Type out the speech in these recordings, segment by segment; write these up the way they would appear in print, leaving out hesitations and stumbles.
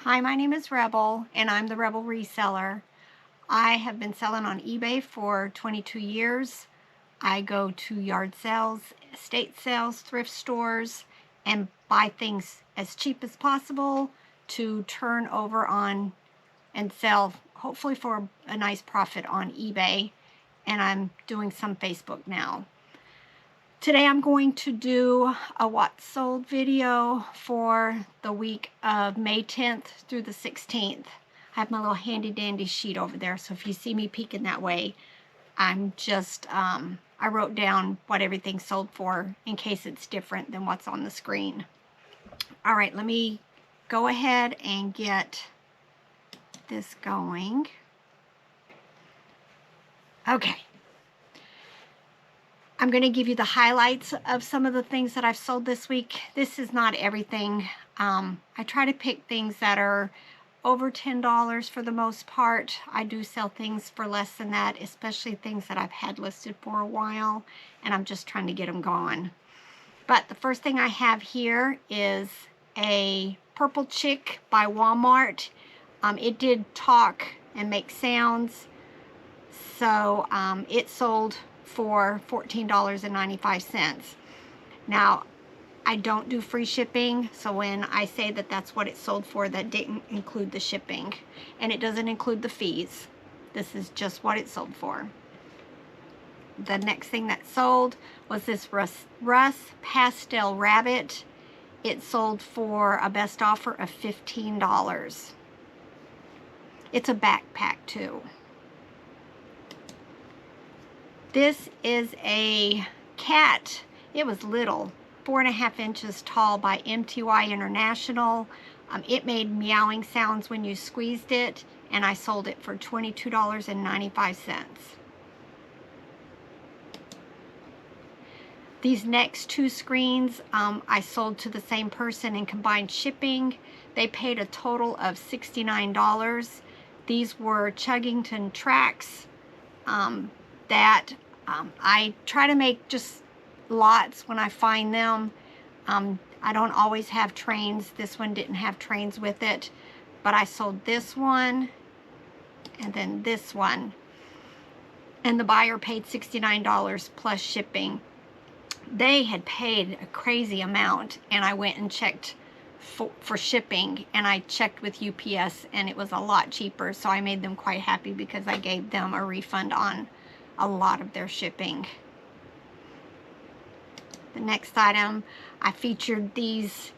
Hi, my name is Rebel, and I'm the Rebel Reseller. I have been selling on eBay for 22 years. I go to yard sales, estate sales, thrift stores, and buy things as cheap as possible to turn over on and sell, hopefully for a nice profit on eBay. And I'm doing some Facebook now. Today I'm going to do a what sold video for the week of May 10th through the 16th. I have my little handy dandy sheet over there, so if you see me peeking that way, I'm just, I wrote down what everything sold for in case it's different than what's on the screen. All right, let me go ahead and get this going. Okay. I'm going to give you the highlights of some of the things that I've sold this week. This is not everything. I try to pick things that are over $10 for the most part. I do sell things for less than that, especially things that I've had listed for a while, and I'm just trying to get them gone. But the first thing I have here is a purple chick by Walmart. It did talk and make sounds, so it sold for $14.95. Now, I don't do free shipping, so when I say that that's what it sold for, that didn't include the shipping, and it doesn't include the fees. This is just what it sold for. The next thing that sold was this Russ Pastel Rabbit. It sold for a best offer of $15. It's a backpack too. This is a cat. It was little, 4.5 inches tall by MTY International. It made meowing sounds when you squeezed it, and I sold it for $22.95. These next two screens I sold to the same person in combined shipping. They paid a total of $69. These were Chuggington tracks that I try to make just lots when I find them. I don't always have trains. This one didn't have trains with it, but I sold this one and then this one, and the buyer paid $69 plus shipping. They had paid a crazy amount, and I went and checked for shipping, and I checked with UPS, and it was a lot cheaper, so I made them quite happy because I gave them a refund on a lot of their shipping. The next item, I featured these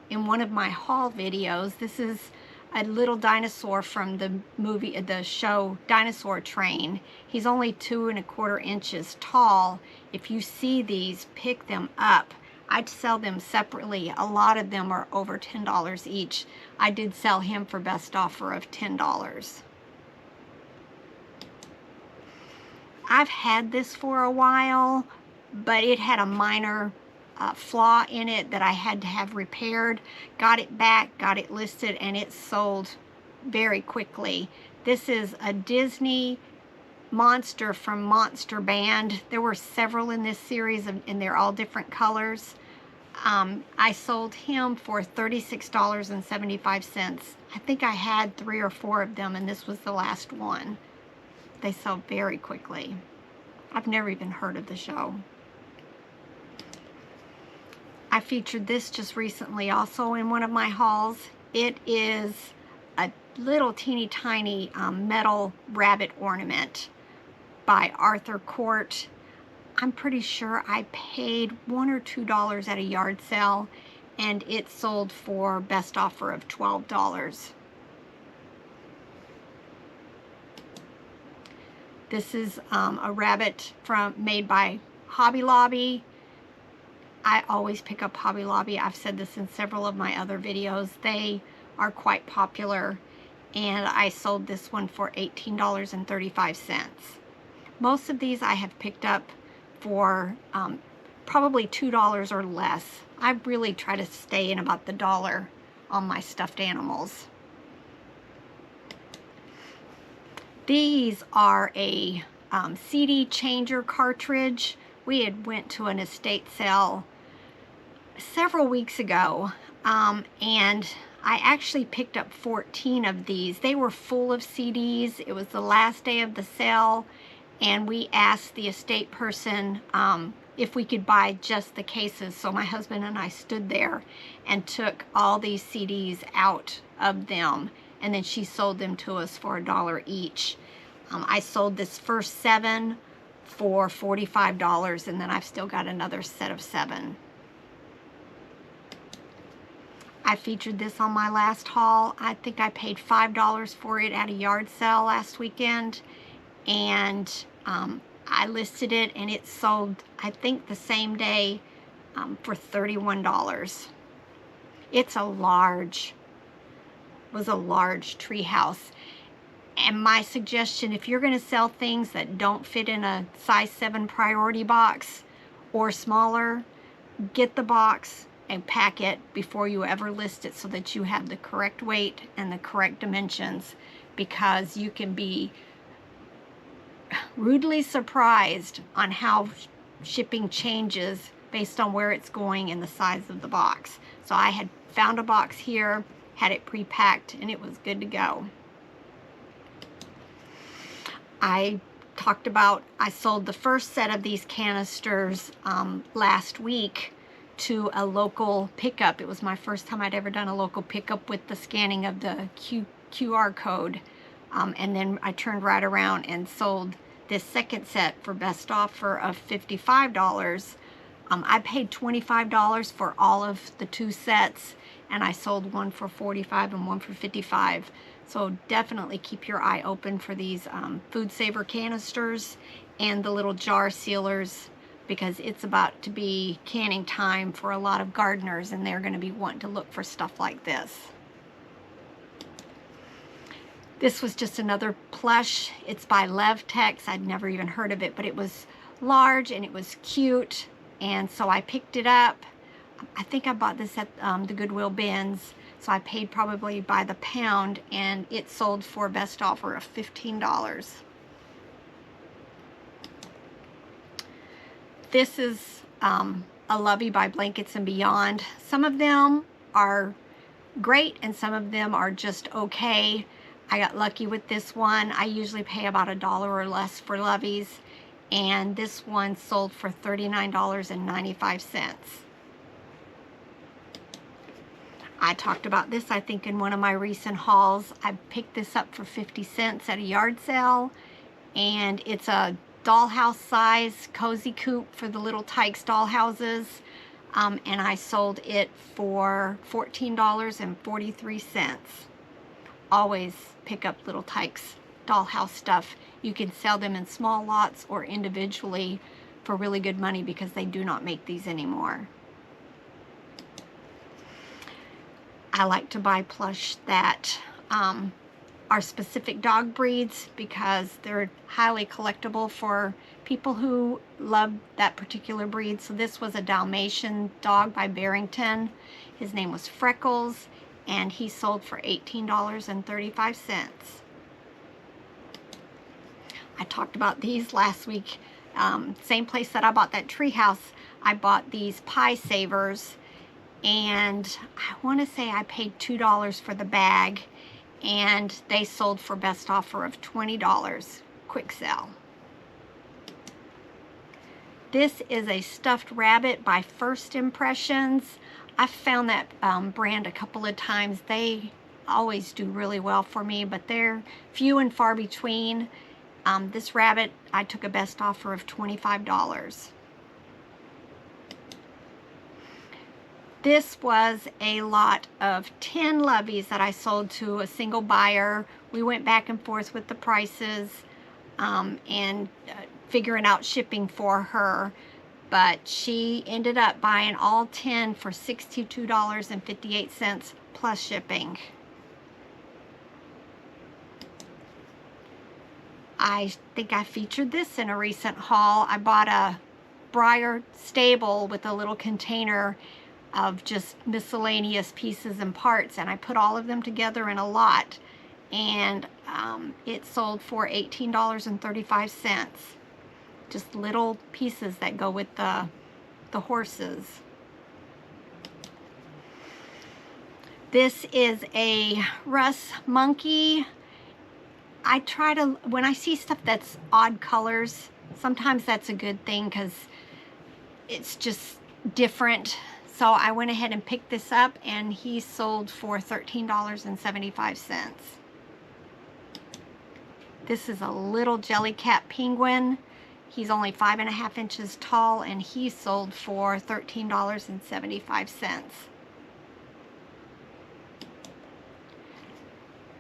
in one of my haul videos. This is a little dinosaur from the show Dinosaur Train. He's only 2¼ inches tall. If you see these, pick them up. I'd sell them separately. A lot of them are over $10 each. I did sell him for best offer of $10. I've had this for a while, but it had a minor flaw in it that I had to have repaired. Got it back, got it listed, and it sold very quickly. This is a Disney monster from Monster Band. There were several in this series, and they're all different colors. I sold him for $36.75. I think I had 3 or 4 of them, and this was the last one. They sell very quickly. I've never even heard of the show. I featured this just recently also in one of my hauls. It is a little teeny tiny metal rabbit ornament by Arthur Court. I'm pretty sure I paid $1 or $2 at a yard sale, and it sold for best offer of $12. This is a rabbit made by Hobby Lobby. I always pick up Hobby Lobby. I've said this in several of my other videos. They are quite popular, and I sold this one for $18.35. Most of these I have picked up for probably $2 or less. I really try to stay in about the $1 on my stuffed animals. These are a CD changer cartridge. We had went to an estate sale several weeks ago, and I actually picked up 14 of these. They were full of CDs. It was the last day of the sale, and we asked the estate person if we could buy just the cases. So my husband and I stood there and took all these CDs out of them, and then she sold them to us for $1 each. I sold this first 7 for $45, and then I've still got another set of 7. I featured this on my last haul. I think I paid $5 for it at a yard sale last weekend, and I listed it, and it sold, I think, the same day for $31. It's a large, was a large tree house. And my suggestion, if you're going to sell things that don't fit in a size 7 priority box or smaller, get the box and pack it before you ever list it so that you have the correct weight and the correct dimensions, because you can be rudely surprised on how shipping changes based on where it's going and the size of the box. So I had found a box here, had it pre-packed, and it was good to go. I talked about, I sold the first set of these canisters last week to a local pickup. It was my first time I'd ever done a local pickup with the scanning of the QR code. And then I turned right around and sold this second set for best offer of $55. I paid $25 for all of the 2 sets, and I sold one for $45 and one for $55. So definitely keep your eye open for these food saver canisters and the little jar sealers, because it's about to be canning time for a lot of gardeners, and they're going to be wanting to look for stuff like this. This was just another plush. It's by Levtex. I'd never even heard of it, but it was large and it was cute, and so I picked it up. I think I bought this at the Goodwill bins, so I paid probably by the pound, and it sold for best offer of $15. This is a Lovey by Blankets and Beyond. Some of them are great and some of them are just okay. I got lucky with this one. I usually pay about $1 or less for Loveys, and this one sold for $39.95. I talked about this, I think, in one of my recent hauls. I picked this up for 50 cents at a yard sale, and it's a dollhouse size cozy coop for the little Tykes dollhouses, and I sold it for $14.43. Always pick up little Tykes dollhouse stuff. You can sell them in small lots or individually for really good money, because they do not make these anymore. I like to buy plush that are specific dog breeds, because they're highly collectible for people who love that particular breed. So this was a Dalmatian dog by Barrington. His name was Freckles, and he sold for $18.35. I talked about these last week. Same place that I bought that treehouse, I bought these pie savers, and I want to say I paid $2 for the bag, and they sold for best offer of $20, quick sale. This is a stuffed rabbit by First Impressions. I've found that brand a couple of times. They always do really well for me, but they're few and far between. This rabbit, I took a best offer of $25. This was a lot of 10 Loveys that I sold to a single buyer. We went back and forth with the prices and figuring out shipping for her, but she ended up buying all 10 for $62.58 plus shipping. I think I featured this in a recent haul. I bought a Briar stable with a little container of just miscellaneous pieces and parts, and I put all of them together in a lot, and it sold for $18.35. Just little pieces that go with the horses. This is a Russ monkey. I try to, when I see stuff that's odd colors, sometimes that's a good thing because it's just different. So I went ahead and picked this up, and he sold for $13.75. This is a little jellycat penguin. He's only 5.5 inches tall, and he sold for $13.75.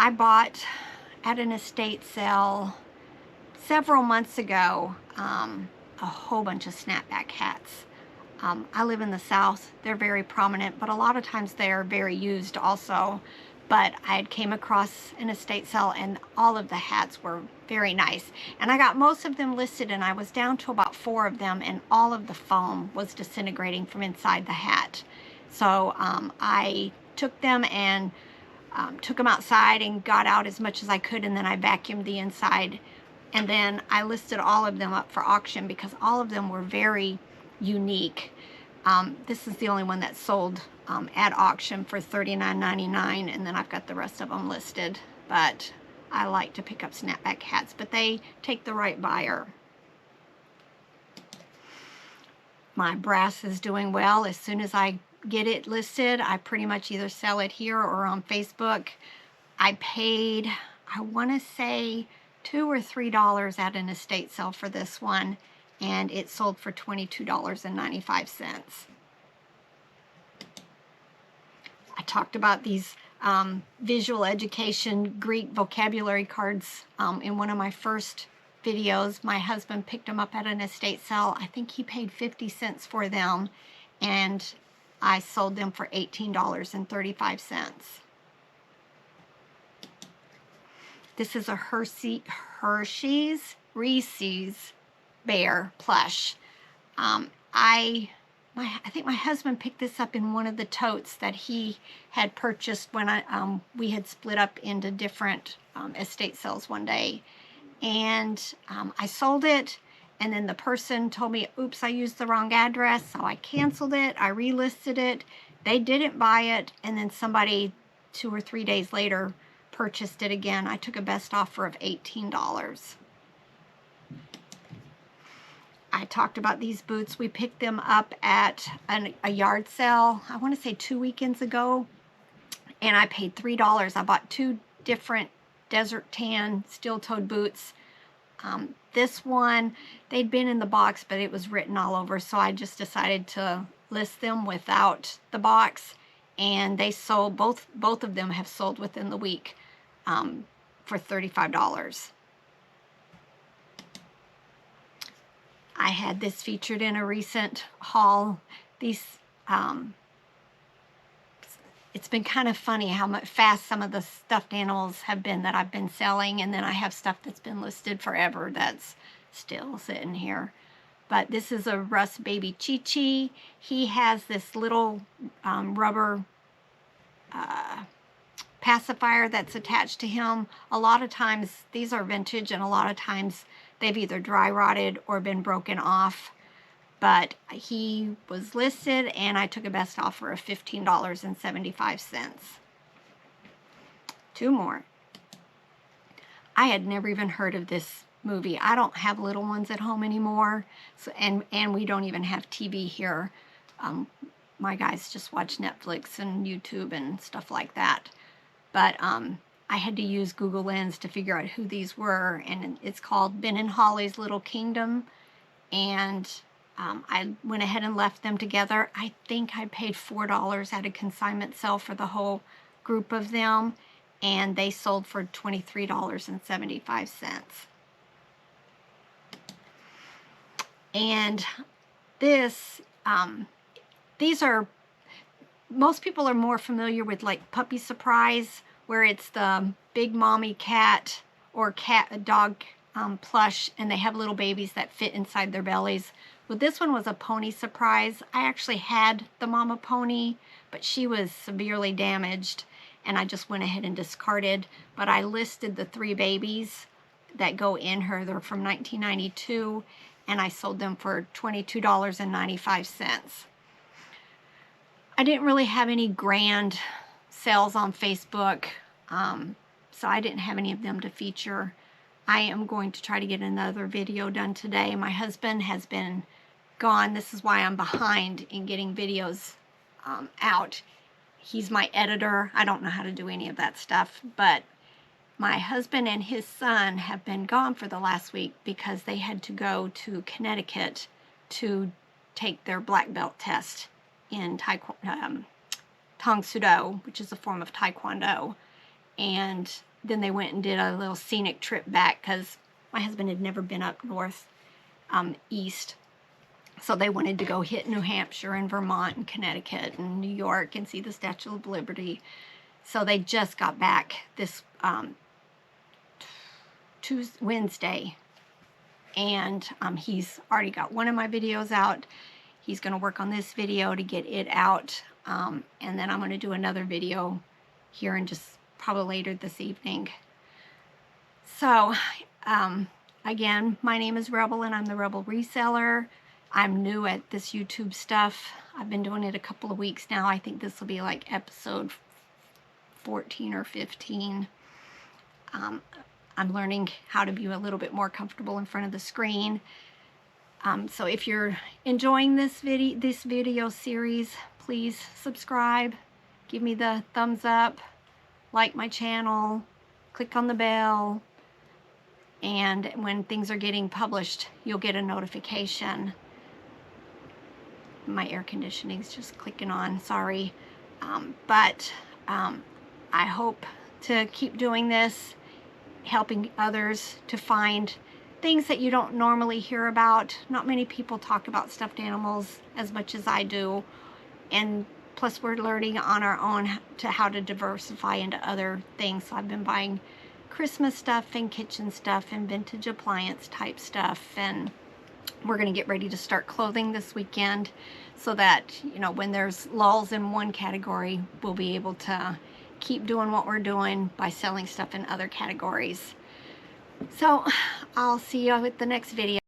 I bought at an estate sale several months ago a whole bunch of snapback hats. I live in the South. They're very prominent, but a lot of times they're very used also. But I came across an estate sale, and all of the hats were very nice. And I got most of them listed, and I was down to about 4 of them, and all of the foam was disintegrating from inside the hat. So I took them and took them outside and got out as much as I could, and then I vacuumed the inside. And then I listed all of them up for auction because all of them were very unique. This is the only one that sold at auction for $39.99, and then I've got the rest of them listed. But I like to pick up snapback hats, but they take the right buyer. My brass is doing well. As soon as I get it listed, I pretty much either sell it here or on Facebook. I paid, I want to say $2 or $3 at an estate sale for this one, and it sold for $22.95. I talked about these visual education Greek vocabulary cards in one of my first videos. My husband picked them up at an estate sale. I think he paid 50 cents for them, and I sold them for $18.35. This is a Hershey's Reese's bear plush. I think my husband picked this up in one of the totes that he had purchased when we had split up into different estate sales one day. And I sold it, and then the person told me, oops, I used the wrong address, so I canceled it. I relisted it. They didn't buy it, and then somebody 2 or 3 days later purchased it again. I took a best offer of $18. I talked about these boots. We picked them up at a yard sale, I want to say 2 weekends ago, and I paid $3. I bought 2 different desert tan steel-toed boots. This one, they'd been in the box, but it was written all over, so I just decided to list them without the box, and they sold, both of them have sold within the week for $35. I had this featured in a recent haul. These, it's been kind of funny how much fast some of the stuffed animals have been that I've been selling, and then I have stuff that's been listed forever that's still sitting here. But this is a Russ baby Chi-Chi. He has this little rubber pacifier that's attached to him. A lot of times these are vintage, and a lot of times they've either dry rotted or been broken off. But he was listed, and I took a best offer of $15.75. 2 more. I had never even heard of this movie. I don't have little ones at home anymore, so and we don't even have TV here. My guys just watch Netflix and YouTube and stuff like that. But I had to use Google Lens to figure out who these were, and it's called Ben and Holly's Little Kingdom, and I went ahead and left them together. I think I paid $4 at a consignment sale for the whole group of them, and they sold for $23.75. And this, these are, most people are more familiar with like Puppy Surprise, where it's the big mommy cat or dog plush, and they have little babies that fit inside their bellies. Well, this one was a Pony Surprise. I actually had the mama pony, but she was severely damaged, and I just went ahead and discarded. But I listed the 3 babies that go in her. They're from 1992, and I sold them for $22.95. I didn't really have any grand sales on Facebook, so I didn't have any of them to feature. I am going to try to get another video done today. My husband has been gone. This is why I'm behind in getting videos out. He's my editor. I don't know how to do any of that stuff, but my husband and his son have been gone for the last week because they had to go to Connecticut to take their black belt test in Tang Soo Do, which is a form of Taekwondo. And then they went and did a little scenic trip back because my husband had never been up north, east. So they wanted to go hit New Hampshire and Vermont and Connecticut and New York and see the Statue of Liberty. So they just got back this Wednesday. And he's already got one of my videos out. He's going to work on this video to get it out. And then I'm going to do another video here in just probably later this evening. So, again, my name is Rebel and I'm the Rebel Reseller. I'm new at this YouTube stuff. I've been doing it a couple of weeks now. I think this will be like episode 14 or 15. I'm learning how to be a little bit more comfortable in front of the screen. So if you're enjoying this video series, please subscribe, give me the thumbs up, like my channel, click on the bell, and when things are getting published, you'll get a notification. My air conditioning's just clicking on, sorry. But I hope to keep doing this, helping others to find things that you don't normally hear about. Not many people talk about stuffed animals as much as I do, and plus we're learning on our own to how to diversify into other things. So I've been buying Christmas stuff and kitchen stuff and vintage appliance type stuff, and we're going to get ready to start clothing this weekend so that, you know, when there's lulls in one category, we'll be able to keep doing what we're doing by selling stuff in other categories. So I'll see you with the next video.